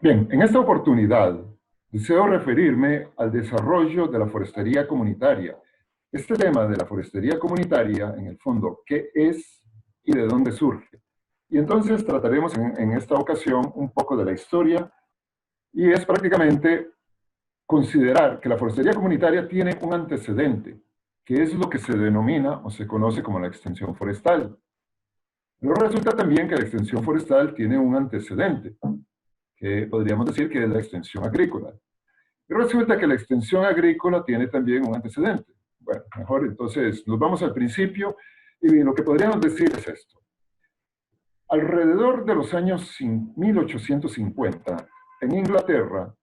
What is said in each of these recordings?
Bien, en esta oportunidad deseo referirme al desarrollo de la forestería comunitaria. Este tema de la forestería comunitaria, en el fondo, ¿qué es y de dónde surge? Y entonces trataremos en esta ocasión un poco de la historia y es prácticamente considerar que la forestería comunitaria tiene un antecedente, que es lo que se denomina o se conoce como la extensión forestal. Pero resulta también que la extensión forestal tiene un antecedente, que podríamos decir que es la extensión agrícola. Y resulta que la extensión agrícola tiene también un antecedente. Bueno, mejor entonces nos vamos al principio y lo que podríamos decir es esto. Alrededor de los años 1850, en Inglaterra,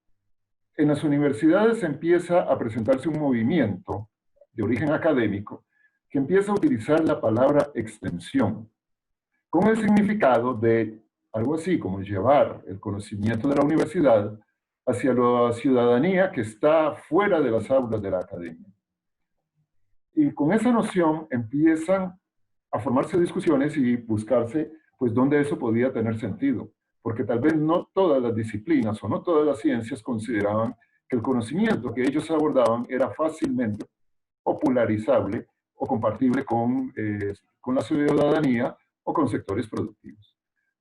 en las universidades empieza a presentarse un movimiento de origen académico que empieza a utilizar la palabra extensión con el significado de algo así como llevar el conocimiento de la universidad hacia la ciudadanía que está fuera de las aulas de la academia. Y con esa noción empiezan a formarse discusiones y buscarse, pues, dónde eso podía tener sentido. Porque tal vez no todas las disciplinas o no todas las ciencias consideraban que el conocimiento que ellos abordaban era fácilmente popularizable o compartible con la ciudadanía o con sectores productivos.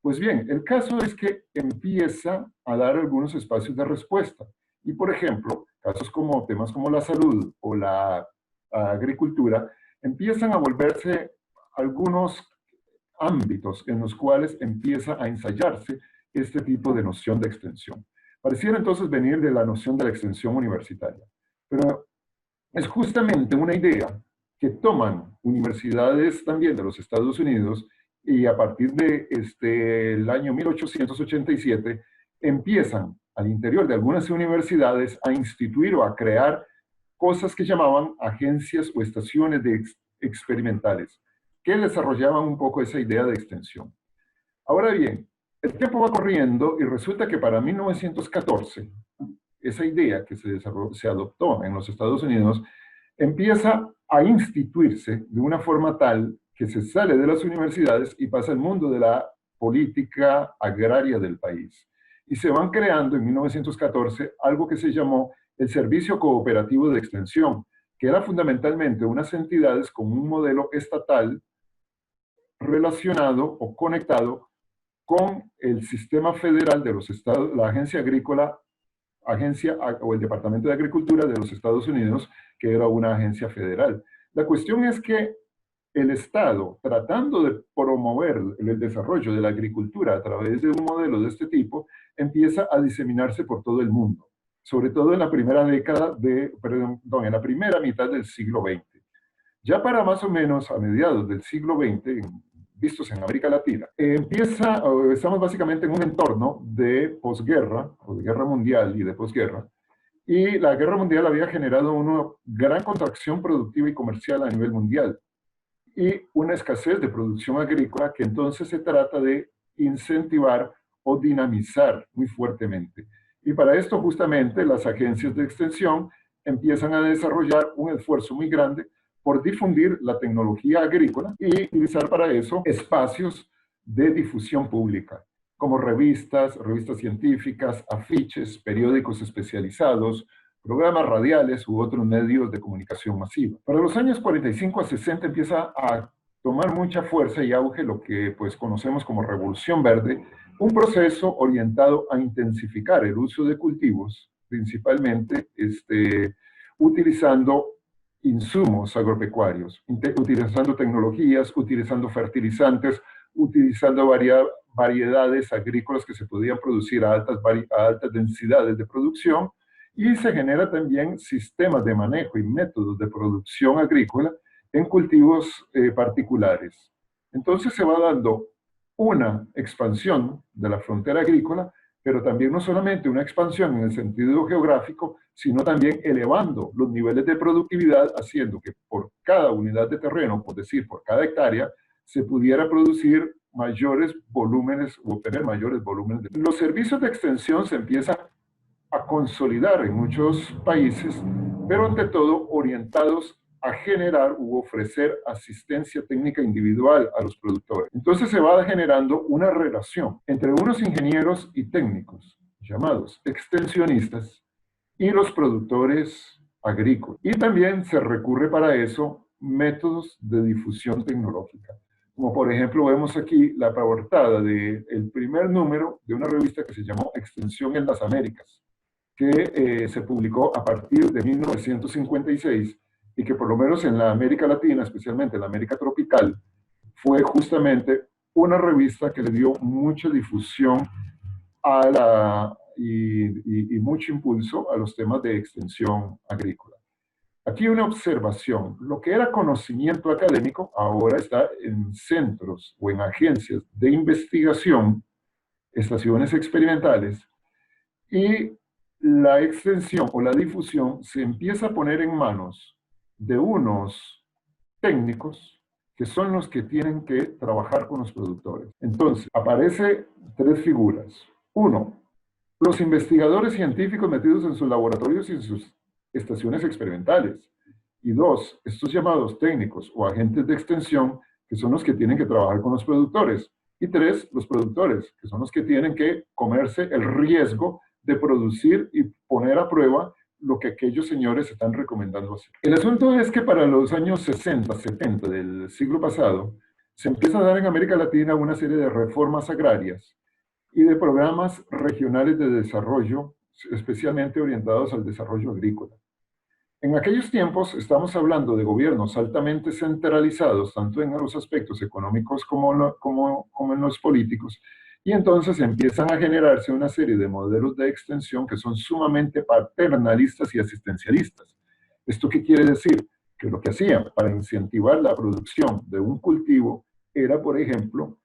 Pues bien, el caso es que empieza a dar algunos espacios de respuesta. Y, por ejemplo, casos como temas como la salud o la agricultura empiezan a volverse algunos ámbitos en los cuales empieza a ensayarse este tipo de noción de extensión. Pareciera entonces venir de la noción de la extensión universitaria, pero es justamente una idea que toman universidades también de los Estados Unidos y a partir de el año 1887 empiezan al interior de algunas universidades a instituir o a crear cosas que llamaban agencias o estaciones experimentales, que desarrollaban un poco esa idea de extensión. Ahora bien, el tiempo va corriendo y resulta que para 1914, esa idea que se adoptó en los Estados Unidos empieza a instituirse de una forma tal que se sale de las universidades y pasa al mundo de la política agraria del país. Y se van creando en 1914 algo que se llamó el Servicio Cooperativo de Extensión, que era fundamentalmente unas entidades con un modelo estatal relacionado o conectado con el sistema federal de los estados, la agencia agrícola, agencia o el Departamento de Agricultura de los Estados Unidos, que era una agencia federal. La cuestión es que el Estado, tratando de promover el desarrollo de la agricultura a través de un modelo de este tipo, empieza a diseminarse por todo el mundo, sobre todo en la primera década en la primera mitad del siglo XX. Ya para más o menos a mediados del siglo XX, vistos en América Latina, estamos básicamente en un entorno de posguerra, o de guerra mundial y de posguerra, y la guerra mundial había generado una gran contracción productiva y comercial a nivel mundial, y una escasez de producción agrícola que entonces se trata de incentivar o dinamizar muy fuertemente. Y para esto justamente las agencias de extensión empiezan a desarrollar un esfuerzo muy grande por difundir la tecnología agrícola y utilizar para eso espacios de difusión pública, como revistas científicas, afiches, periódicos especializados, programas radiales u otros medios de comunicación masiva. Para los años 45 a 60 empieza a tomar mucha fuerza y auge lo que pues conocemos como Revolución Verde, un proceso orientado a intensificar el uso de cultivos, principalmente utilizando insumos agropecuarios, utilizando tecnologías, utilizando fertilizantes, utilizando variedades agrícolas que se podían producir a altas densidades de producción, y se genera también sistemas de manejo y métodos de producción agrícola en cultivos particulares. Entonces se va dando una expansión de la frontera agrícola, pero también no solamente una expansión en el sentido geográfico, sino también elevando los niveles de productividad, haciendo que por cada unidad de terreno, por decir, por cada hectárea, se pudiera producir mayores volúmenes o obtener mayores volúmenes. Los servicios de extensión se empiezan a consolidar en muchos países, pero ante todo orientados a generar u ofrecer asistencia técnica individual a los productores. Entonces se va generando una relación entre unos ingenieros y técnicos. llamados extensionistas, y los productores agrícolas. Y también se recurre para eso métodos de difusión tecnológica. Como por ejemplo vemos aquí la portada del primer número de una revista que se llamó Extensión en las Américas, que se publicó a partir de 1956 y que por lo menos en la América Latina, especialmente en la América tropical, fue justamente una revista que le dio mucha difusión y mucho impulso a los temas de extensión agrícola. Aquí una observación. Lo que era conocimiento académico ahora está en centros o en agencias de investigación, estaciones experimentales, y la extensión o la difusión se empieza a poner en manos de unos técnicos que son los que tienen que trabajar con los productores. Entonces, aparecen tres figuras. Uno, los investigadores científicos metidos en sus laboratorios y en sus estaciones experimentales. Y dos, estos llamados técnicos o agentes de extensión, que son los que tienen que trabajar con los productores. Y tres, los productores, que son los que tienen que comerse el riesgo de producir y poner a prueba lo que aquellos señores están recomendando hacer. El asunto es que para los años 60, 70 del siglo pasado, se empieza a dar en América Latina una serie de reformas agrarias y de programas regionales de desarrollo, especialmente orientados al desarrollo agrícola. En aquellos tiempos estamos hablando de gobiernos altamente centralizados, tanto en los aspectos económicos como en los políticos, y entonces empiezan a generarse una serie de modelos de extensión que son sumamente paternalistas y asistencialistas. ¿Esto qué quiere decir? Que lo que hacían para incentivar la producción de un cultivo era, por ejemplo,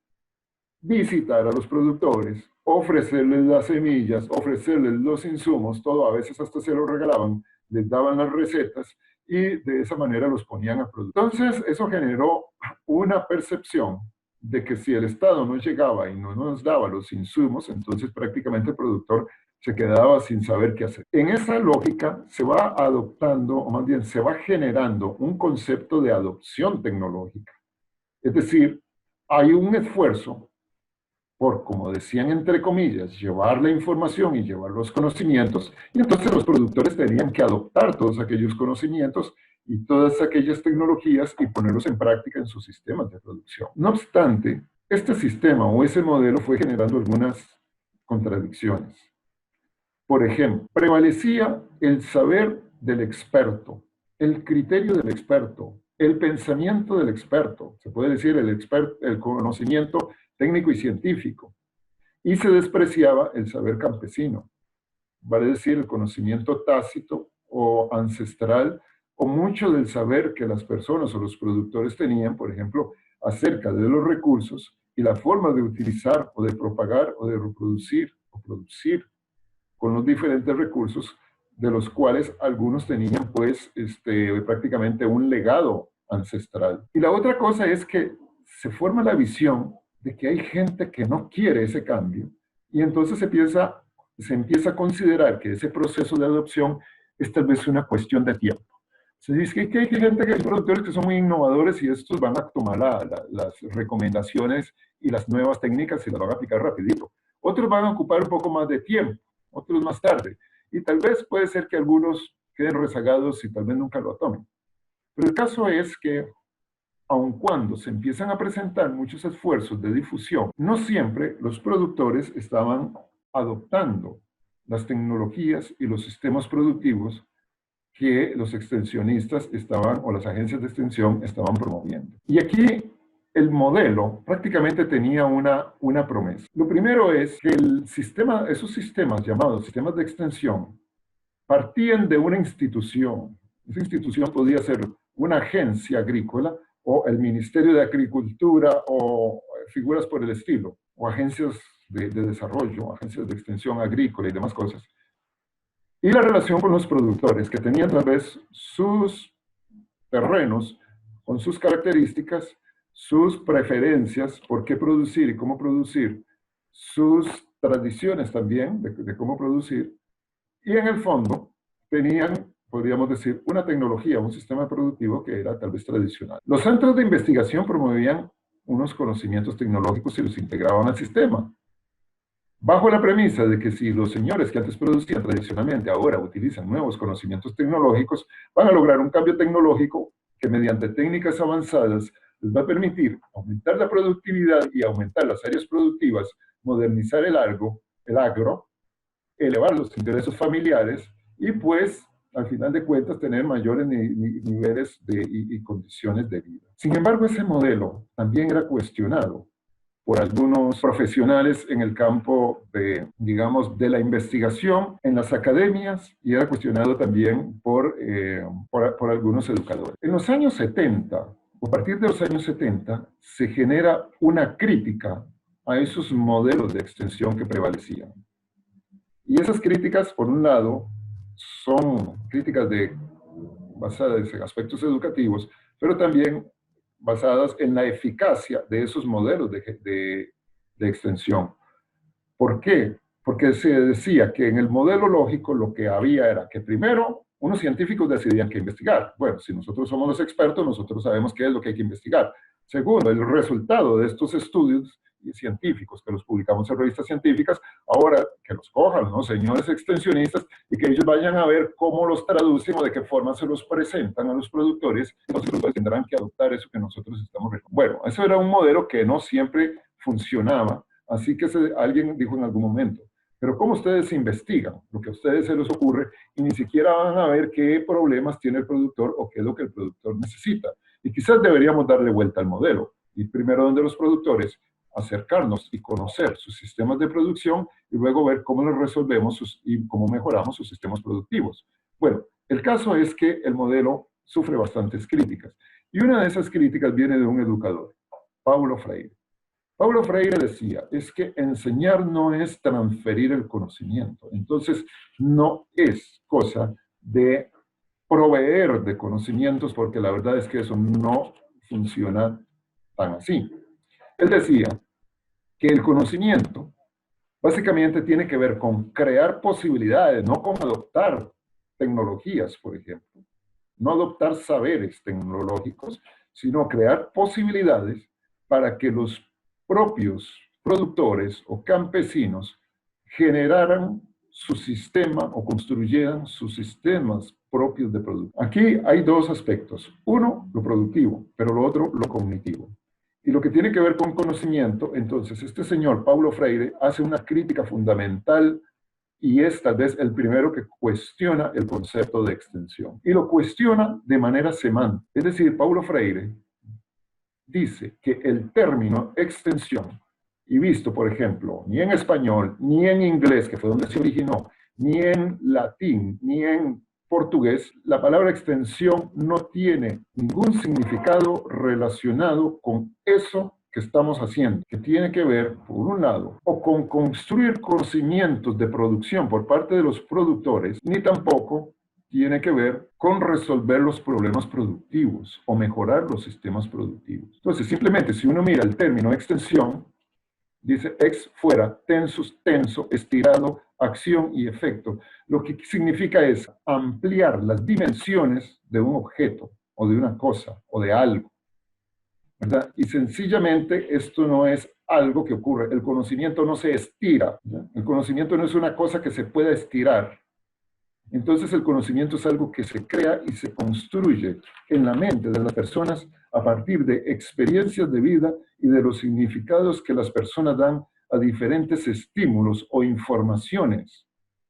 visitar a los productores, ofrecerles las semillas, ofrecerles los insumos, todo, a veces hasta se lo regalaban, les daban las recetas y de esa manera los ponían a producir. Entonces, eso generó una percepción de que si el Estado no llegaba y no nos daba los insumos, entonces prácticamente el productor se quedaba sin saber qué hacer. En esa lógica se va adoptando, o más bien se va generando un concepto de adopción tecnológica. Es decir, hay un esfuerzo por, como decían entre comillas, llevar la información y llevar los conocimientos, y entonces los productores tenían que adoptar todos aquellos conocimientos y todas aquellas tecnologías y ponerlos en práctica en sus sistemas de producción. No obstante, este sistema o ese modelo fue generando algunas contradicciones. Por ejemplo, prevalecía el saber del experto, el criterio del experto, el pensamiento del experto, se puede decir el conocimiento técnico y científico, y se despreciaba el saber campesino, vale decir el conocimiento tácito o ancestral, o mucho del saber que las personas o los productores tenían, por ejemplo, acerca de los recursos y la forma de utilizar o de propagar o de reproducir o producir con los diferentes recursos, de los cuales algunos tenían pues prácticamente un legado ancestral. Y la otra cosa es que se forma la visión de que hay gente que no quiere ese cambio y entonces se empieza a considerar que ese proceso de adopción es tal vez una cuestión de tiempo. Se dice que hay gente, que hay productores que son muy innovadores y estos van a tomar las recomendaciones y las nuevas técnicas y las van a aplicar rapidito. Otros van a ocupar un poco más de tiempo, otros más tarde. Y tal vez puede ser que algunos queden rezagados y tal vez nunca lo tomen. Pero el caso es que, aun cuando se empiezan a presentar muchos esfuerzos de difusión, no siempre los productores estaban adoptando las tecnologías y los sistemas productivos que los extensionistas estaban, o las agencias de extensión estaban promoviendo. Y aquí el modelo prácticamente tenía una promesa. Lo primero es que esos sistemas llamados sistemas de extensión partían de una institución. Esa institución podía ser una agencia agrícola o el Ministerio de Agricultura o figuras por el estilo, o agencias de desarrollo, agencias de extensión agrícola y demás cosas. Y la relación con los productores, que tenían tal vez sus terrenos con sus características, sus preferencias por qué producir y cómo producir, sus tradiciones también de cómo producir, y en el fondo tenían, podríamos decir, una tecnología, un sistema productivo que era tal vez tradicional. Los centros de investigación promovían unos conocimientos tecnológicos y los integraban al sistema. bajo la premisa de que si los señores que antes producían tradicionalmente ahora utilizan nuevos conocimientos tecnológicos, van a lograr un cambio tecnológico que mediante técnicas avanzadas les va a permitir aumentar la productividad y aumentar las áreas productivas, modernizar el agro, elevar los ingresos familiares y pues al final de cuentas tener mayores niveles y condiciones de vida. Sin embargo, ese modelo también era cuestionado por algunos profesionales en el campo de, digamos, de la investigación en las academias y era cuestionado también por algunos educadores. En los años 70, a partir de los años 70, se genera una crítica a esos modelos de extensión que prevalecían. Y esas críticas, por un lado, son críticas basadas en aspectos educativos, pero también basadas en la eficacia de esos modelos de extensión. ¿Por qué? Porque se decía que en el modelo lógico lo que había era que primero unos científicos decidían qué investigar. Bueno, si nosotros somos los expertos, nosotros sabemos qué es lo que hay que investigar. Segundo, el resultado de estos estudios científicos que los publicamos en revistas científicas, ahora que los cojan, ¿no? Señores extensionistas, y que ellos vayan a ver cómo los traducen o de qué forma se los presentan a los productores, y los productores tendrán que adoptar eso que nosotros estamos recomendando. Bueno, eso era un modelo que no siempre funcionaba, así que alguien dijo en algún momento, pero ¿cómo ustedes investigan lo que a ustedes se les ocurre y ni siquiera van a ver qué problemas tiene el productor o qué es lo que el productor necesita? Y quizás deberíamos darle vuelta al modelo, y primero donde los productores, acercarnos y conocer sus sistemas de producción y luego ver cómo los resolvemos y cómo mejoramos sus sistemas productivos. Bueno, el caso es que el modelo sufre bastantes críticas. Y una de esas críticas viene de un educador, Paulo Freire. Paulo Freire decía, es que enseñar no es transferir el conocimiento. Entonces, no es cosa de proveer de conocimientos, porque la verdad es que eso no funciona tan así. Él decía que el conocimiento básicamente tiene que ver con crear posibilidades, no con adoptar tecnologías, por ejemplo. No adoptar saberes tecnológicos, sino crear posibilidades para que los propios productores o campesinos generaran su sistema o construyeran sus sistemas propios de producción. Aquí hay dos aspectos. Uno, lo productivo, pero lo otro, lo cognitivo. Y lo que tiene que ver con conocimiento, entonces este señor Paulo Freire hace una crítica fundamental y es tal vez el primero que cuestiona el concepto de extensión. Y lo cuestiona de manera semántica. Es decir, Paulo Freire dice que el término extensión, y visto, por ejemplo, ni en español, ni en inglés, que fue donde se originó, ni en latín, ni en portugués, la palabra extensión no tiene ningún significado relacionado con eso que estamos haciendo, que tiene que ver, por un lado, o con construir conocimientos de producción por parte de los productores, ni tampoco tiene que ver con resolver los problemas productivos o mejorar los sistemas productivos. Entonces, simplemente si uno mira el término extensión, dice ex fuera, tensus, tenso, estirado, acción y efecto. Lo que significa es ampliar las dimensiones de un objeto o de una cosa o de algo, ¿verdad? Y sencillamente esto no es algo que ocurre. El conocimiento no se estira, ¿verdad? El conocimiento no es una cosa que se pueda estirar. Entonces el conocimiento es algo que se crea y se construye en la mente de las personas a partir de experiencias de vida y de los significados que las personas dan a diferentes estímulos o informaciones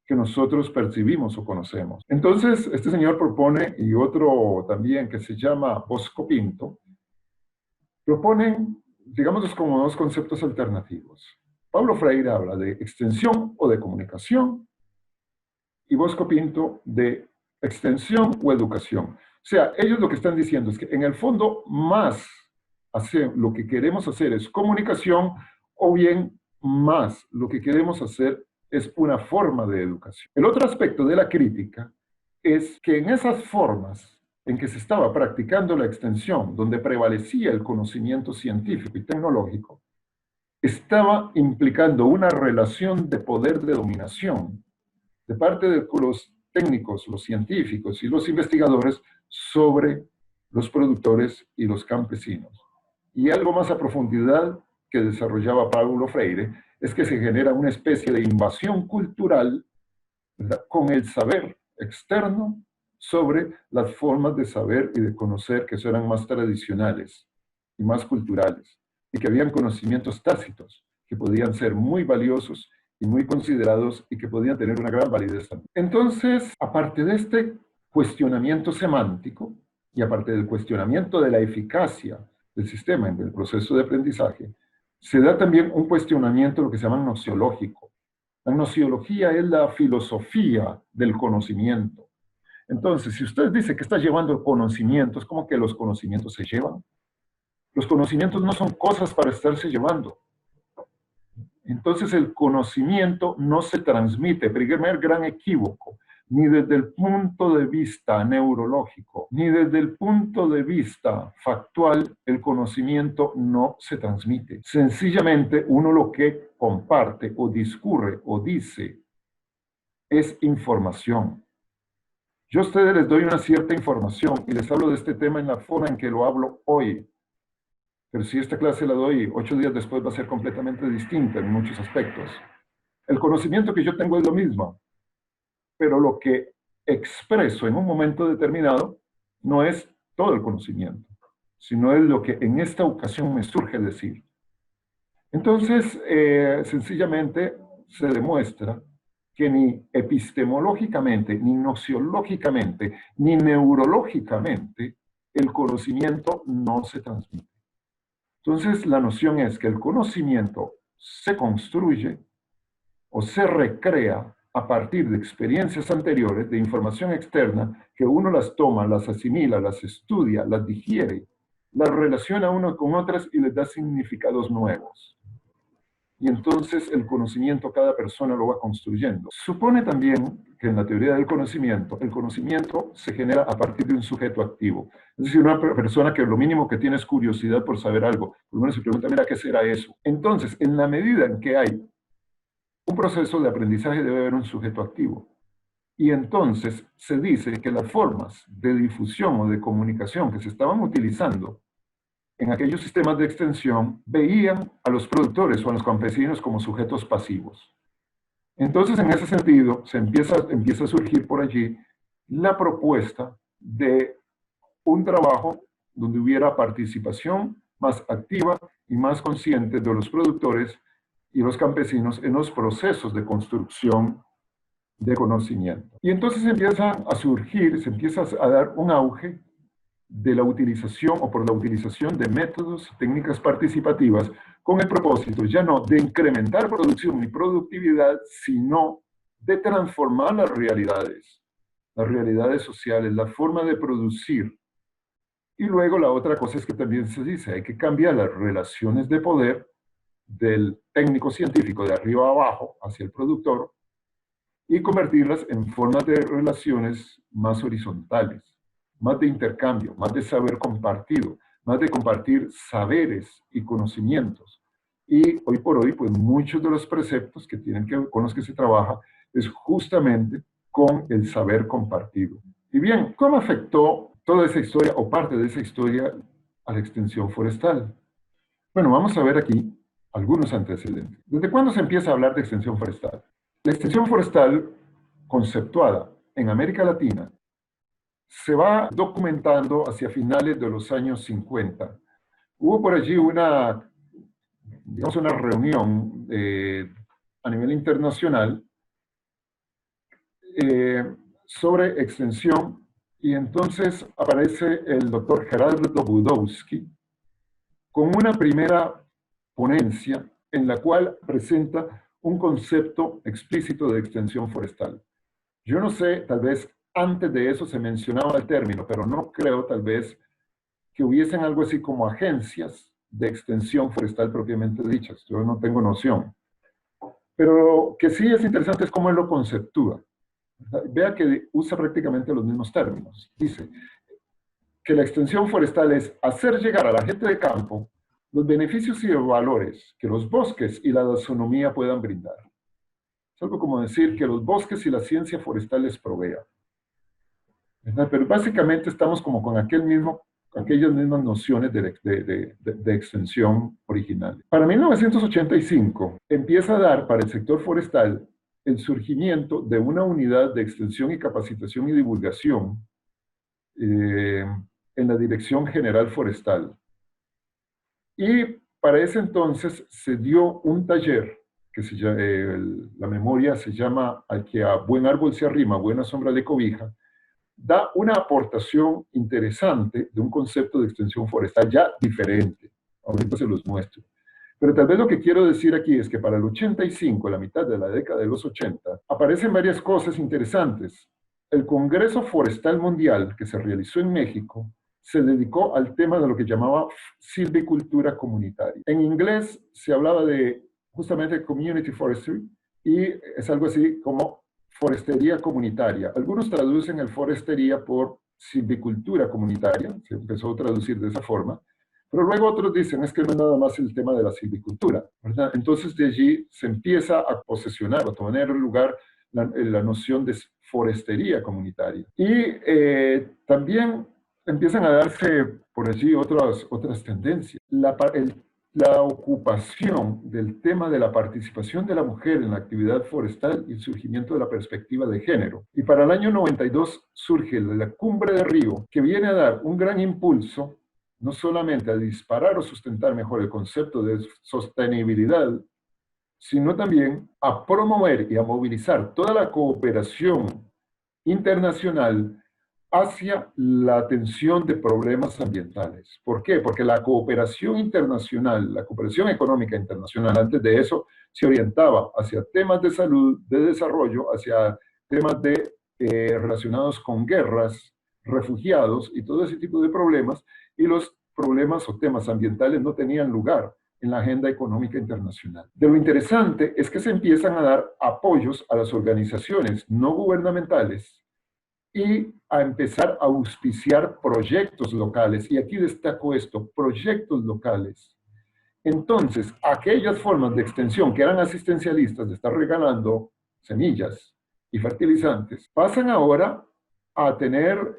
que nosotros percibimos o conocemos. Entonces, este señor propone, y otro también que se llama Bosco Pinto, proponen, digamos, como dos conceptos alternativos. Paulo Freire habla de extensión o de comunicación, y Bosco Pinto de extensión o educación. O sea, ellos lo que están diciendo es que en el fondo más lo que queremos hacer es comunicación o bien más lo que queremos hacer es una forma de educación. El otro aspecto de la crítica es que en esas formas en que se estaba practicando la extensión, donde prevalecía el conocimiento científico y tecnológico, estaba implicando una relación de poder de dominación de parte de los técnicos, los científicos y los investigadores sobre los productores y los campesinos. Y algo más a profundidad que desarrollaba Paulo Freire es que se genera una especie de invasión cultural, ¿verdad?, con el saber externo sobre las formas de saber y de conocer que eran más tradicionales y más culturales, y que habían conocimientos tácitos que podían ser muy valiosos y muy considerados y que podían tener una gran validez también. Entonces, aparte de este cuestionamiento semántico y aparte del cuestionamiento de la eficacia del sistema en el proceso de aprendizaje, se da también un cuestionamiento de lo que se llama nociológico. La nociología es la filosofía del conocimiento. Entonces, si usted dice que está llevando conocimientos, ¿cómo que los conocimientos se llevan? Los conocimientos no son cosas para estarse llevando. Entonces, el conocimiento no se transmite. Primer gran equívoco, ni desde el punto de vista neurológico, ni desde el punto de vista factual, el conocimiento no se transmite. Sencillamente, uno lo que comparte o discurre o dice es información. Yo a ustedes les doy una cierta información y les hablo de este tema en la forma en que lo hablo hoy. Pero si esta clase la doy 8 días después va a ser completamente distinta en muchos aspectos. El conocimiento que yo tengo es lo mismo, pero lo que expreso en un momento determinado no es todo el conocimiento, sino es lo que en esta ocasión me surge decir. Entonces, sencillamente se demuestra que ni epistemológicamente, ni nociológicamente, ni neurológicamente, el conocimiento no se transmite. Entonces, la noción es que el conocimiento se construye o se recrea a partir de experiencias anteriores, de información externa, que uno las toma, las asimila, las estudia, las digiere, las relaciona uno con otras y les da significados nuevos. Y entonces el conocimiento cada persona lo va construyendo. Supone también que en la teoría del conocimiento, el conocimiento se genera a partir de un sujeto activo. Es decir, una persona que lo mínimo que tiene es curiosidad por saber algo. Por lo menos se pregunta, mira, ¿qué será eso? Entonces, en la medida en que hay un proceso de aprendizaje, debe haber un sujeto activo. Y entonces se dice que las formas de difusión o de comunicación que se estaban utilizando en aquellos sistemas de extensión veían a los productores o a los campesinos como sujetos pasivos. Entonces, en ese sentido, empieza a surgir por allí la propuesta de un trabajo donde hubiera participación más activa y más consciente de los productores y los campesinos en los procesos de construcción de conocimiento. Y entonces empieza a surgir, se empieza a dar un auge de la utilización o por la utilización de métodos y técnicas participativas con el propósito ya no de incrementar producción y productividad, sino de transformar las realidades sociales, la forma de producir. Y luego la otra cosa es que también se dice, hay que cambiar las relaciones de poder del técnico científico de arriba a abajo hacia el productor y convertirlas en formas de relaciones más horizontales, más de intercambio, más de saber compartido, más de compartir saberes y conocimientos. Y hoy por hoy, pues muchos de los preceptos que tienen que ver con los que se trabaja es justamente con el saber compartido. Y bien, ¿cómo afectó toda esa historia o parte de esa historia a la extensión forestal? Bueno, vamos a ver aquí algunos antecedentes. ¿Desde cuándo se empieza a hablar de extensión forestal? La extensión forestal conceptuada en América Latina se va documentando hacia finales de los años 50. Hubo por allí una, digamos, una reunión a nivel internacional sobre extensión y entonces aparece el doctor Gerardo Budowski con una primera ponencia en la cual presenta un concepto explícito de extensión forestal. Yo no sé, tal vez antes de eso se mencionaba el término, pero no creo tal vez que hubiesen algo así como agencias de extensión forestal propiamente dichas. Yo no tengo noción. Pero que sí es interesante es cómo él lo conceptúa. Vea que usa prácticamente los mismos términos. Dice que la extensión forestal es hacer llegar a la gente de campo los beneficios y los valores que los bosques y la taxonomía puedan brindar. Es algo como decir que los bosques y la ciencia forestal les provea. Pero básicamente estamos como con aquel mismo aquellas mismas nociones de extensión originales. Para 1985 empieza a dar para el sector forestal el surgimiento de una unidad de extensión y capacitación y divulgación en la Dirección General Forestal. Y para ese entonces se dio un taller, que la memoria se llama "Al que a buen árbol se arrima, buena sombra le cobija", da una aportación interesante de un concepto de extensión forestal ya diferente. Ahorita se los muestro. Pero tal vez lo que quiero decir aquí es que para el 85, la mitad de la década de los 80, aparecen varias cosas interesantes. El Congreso Forestal Mundial, que se realizó en México, se dedicó al tema de lo que llamaba silvicultura comunitaria. En inglés se hablaba de justamente community forestry y es algo así como forestería comunitaria. Algunos traducen el forestería por silvicultura comunitaria, se empezó a traducir de esa forma, pero luego otros dicen, es que no es nada más el tema de la silvicultura, ¿verdad? Entonces de allí se empieza a posesionar, a tomar lugar la noción de forestería comunitaria. Y también empiezan a darse por allí otras tendencias. La ocupación del tema de la participación de la mujer en la actividad forestal y el surgimiento de la perspectiva de género. Y para el año 92 surge la Cumbre de Río, que viene a dar un gran impulso, no solamente a disparar o sustentar mejor el concepto de sostenibilidad, sino también a promover y a movilizar toda la cooperación internacional hacia la atención de problemas ambientales. ¿Por qué? Porque la cooperación internacional, la cooperación económica internacional, antes de eso se orientaba hacia temas de salud, de desarrollo, hacia temas relacionados con guerras, refugiados y todo ese tipo de problemas, y los problemas o temas ambientales no tenían lugar en la agenda económica internacional. De lo interesante es que se empiezan a dar apoyos a las organizaciones no gubernamentales y a empezar a auspiciar proyectos locales. Y aquí destaco esto, proyectos locales. Entonces, aquellas formas de extensión que eran asistencialistas, de estar regalando semillas y fertilizantes, pasan ahora a tener,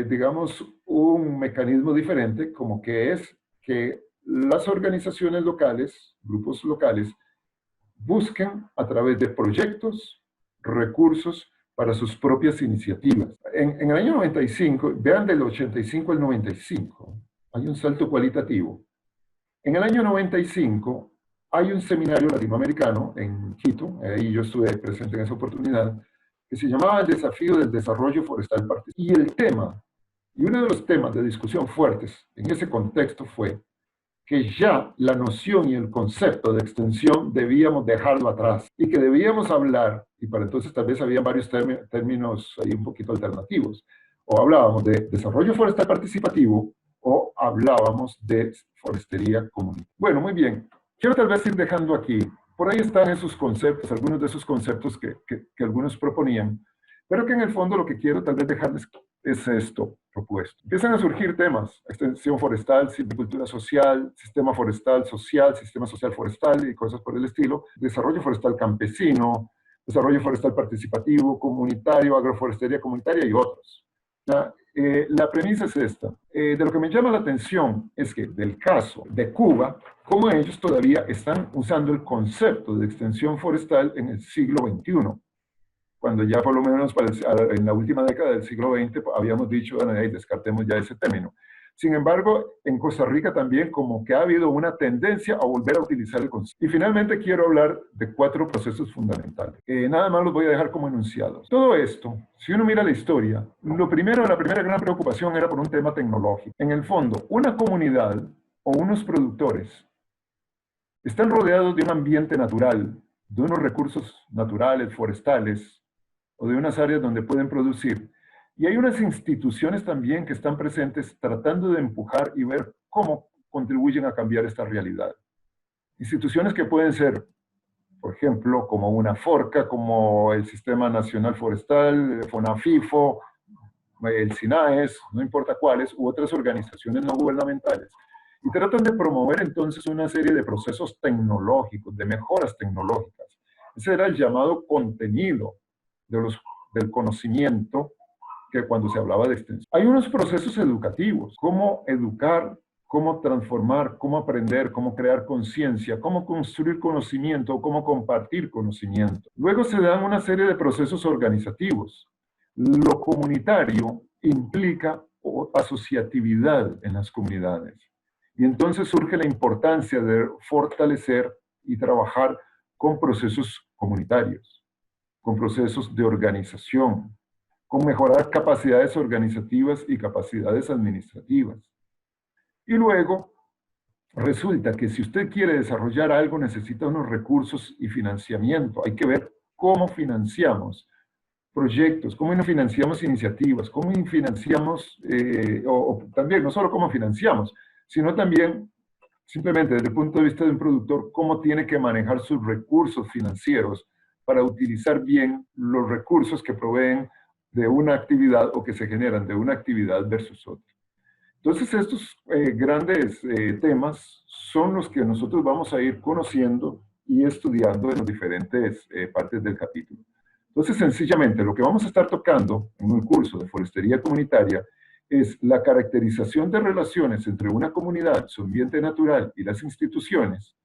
digamos, un mecanismo diferente, como que es que las organizaciones locales, grupos locales, busquen a través de proyectos, recursos para sus propias iniciativas. En el año 95, vean del 85 al 95, hay un salto cualitativo. En el año 95 hay un seminario latinoamericano en Quito, ahí yo estuve presente en esa oportunidad, que se llamaba El Desafío del Desarrollo Forestal Participativo. Y el tema, y uno de los temas de discusión fuertes en ese contexto fue que ya la noción y el concepto de extensión debíamos dejarlo atrás y que debíamos hablar, y para entonces tal vez había varios términos ahí un poquito alternativos, o hablábamos de desarrollo forestal participativo o hablábamos de forestería comunitaria. Bueno, muy bien. Quiero tal vez ir dejando aquí. Por ahí están esos conceptos, algunos de esos conceptos que algunos proponían, pero que en el fondo lo que quiero tal vez dejarles es esto propuesto. Empiezan a surgir temas: extensión forestal, silvicultura social, sistema forestal social, sistema social forestal y cosas por el estilo, desarrollo forestal campesino, desarrollo forestal participativo, comunitario, agroforestería comunitaria y otros. La premisa es esta. De lo que me llama la atención es que del caso de Cuba, cómo ellos todavía están usando el concepto de extensión forestal en el siglo XXI, cuando ya por lo menos en la última década del siglo XX habíamos dicho, bueno, descartemos ya ese término. Sin embargo, en Costa Rica también como que ha habido una tendencia a volver a utilizar el concepto. Y finalmente quiero hablar de 4 procesos fundamentales. Nada más los voy a dejar como enunciados. Todo esto, si uno mira la historia, la primera gran preocupación era por un tema tecnológico. En el fondo, una comunidad o unos productores están rodeados de un ambiente natural, de unos recursos naturales, forestales, o de unas áreas donde pueden producir. Y hay unas instituciones también que están presentes tratando de empujar y ver cómo contribuyen a cambiar esta realidad. Instituciones que pueden ser, por ejemplo, como una FORCA, como el Sistema Nacional Forestal, FONAFIFO, el SINAES, no importa cuáles, u otras organizaciones no gubernamentales. Y tratan de promover entonces una serie de procesos tecnológicos, de mejoras tecnológicas. Ese era el llamado contenido del conocimiento que cuando se hablaba de extensión. Hay unos procesos educativos, cómo educar, cómo transformar, cómo aprender, cómo crear conciencia, cómo construir conocimiento, cómo compartir conocimiento. Luego se dan una serie de procesos organizativos. Lo comunitario implica asociatividad en las comunidades. Y entonces surge la importancia de fortalecer y trabajar con procesos comunitarios, con procesos de organización, con mejorar capacidades organizativas y capacidades administrativas. Y luego, resulta que si usted quiere desarrollar algo, necesita unos recursos y financiamiento. Hay que ver cómo financiamos proyectos, cómo financiamos iniciativas, cómo financiamos, o también no solo cómo financiamos, sino también, simplemente desde el punto de vista de un productor, cómo tiene que manejar sus recursos financieros para utilizar bien los recursos que proveen de una actividad o que se generan de una actividad versus otra. Entonces, estos grandes temas son los que nosotros vamos a ir conociendo y estudiando en las diferentes partes del capítulo. Entonces, sencillamente, lo que vamos a estar tocando en un curso de forestería comunitaria es la caracterización de relaciones entre una comunidad, su ambiente natural y las instituciones,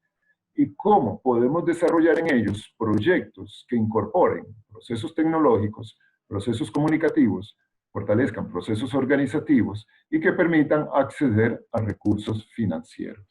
y cómo podemos desarrollar en ellos proyectos que incorporen procesos tecnológicos, procesos comunicativos, fortalezcan procesos organizativos y que permitan acceder a recursos financieros.